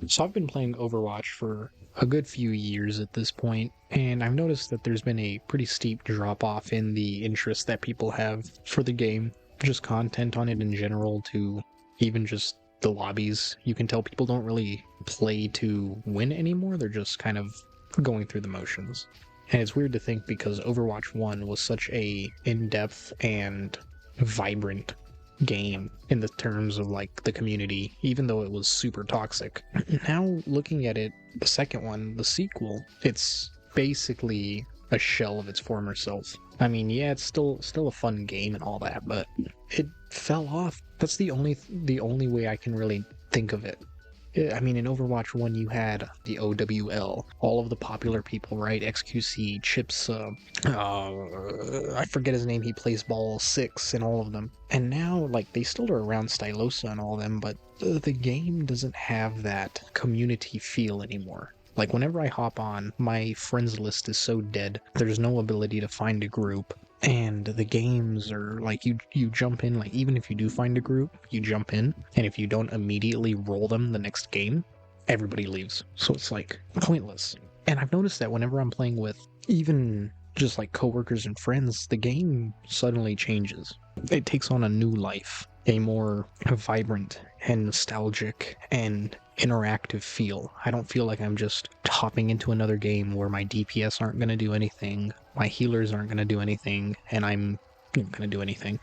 So I've been playing Overwatch for a good few years at this point, and I've noticed that there's been a pretty steep drop off in the interest that people have for the game, just content on it in general, to even just the lobbies. You can tell people don't really play to win anymore, they're just kind of going through the motions. And it's weird to think because Overwatch 1 was such a in-depth and vibrant game in the terms of like the community, even though it was super toxic. Now looking at it, the second one, the sequel, it's basically a shell of its former self. I mean, yeah, it's still a fun game and all that, but it fell off. That's the only way I can really think of it. I mean, in Overwatch 1, you had the OWL, all of the popular people, right? XQC, Chips, I forget his name, he plays ball 6 in all of them. And now, like, they still are around Stylosa and all of them, but the game doesn't have that community feel anymore. Like, whenever I hop on, my friends list is so dead, there's no ability to find a group. And the games are like you jump in, like even if you do find a group, you jump in, and if you don't immediately roll them the next game, everybody leaves. So it's like pointless. And I've noticed that whenever I'm playing with even just like coworkers and friends, the game suddenly changes. It takes on a new life, a more vibrant and nostalgic and interactive feel. I don't feel like I'm just hopping into another game where my DPS aren't going to do anything, my healers aren't going to do anything, and I'm not going to do anything.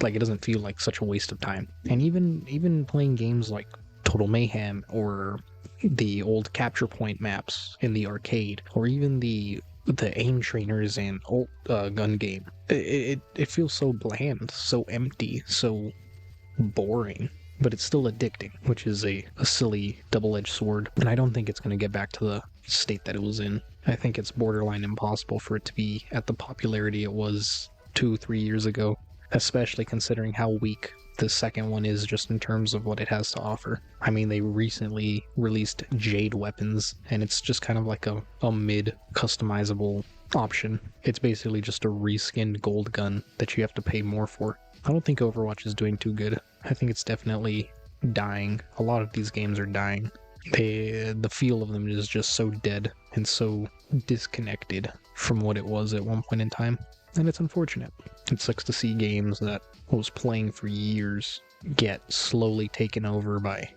Like, it doesn't feel like such a waste of time. And even playing games like Total Mayhem or the old Capture Point maps in the arcade, or even the aim trainers and ult gun game, it feels so bland, so empty, so boring, but it's still addicting, which is a silly double-edged sword. And I don't think it's going to get back to the state that it was in. I think it's borderline impossible for it to be at the popularity it was 2-3 years ago, especially considering how weak the second one is just in terms of what it has to offer. I mean, they recently released Jade weapons, and it's just kind of like a mid customizable option. It's basically just a reskinned gold gun that you have to pay more for. I don't think Overwatch is doing too good. I think it's definitely dying. A lot of these games are dying. The feel of them is just so dead and so disconnected from what it was at one point in time. And it's unfortunate. It sucks to see games that I was playing for years get slowly taken over by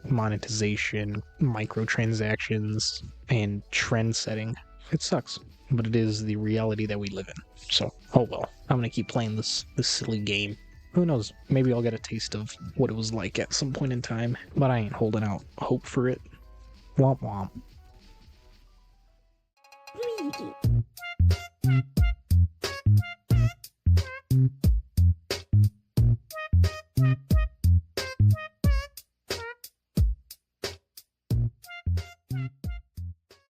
monetization, microtransactions, and trend setting. It sucks, but it is the reality that we live in. So, oh well. I'm gonna keep playing this silly game. Who knows? Maybe I'll get a taste of what it was like at some point in time, but I ain't holding out hope for it. Womp womp.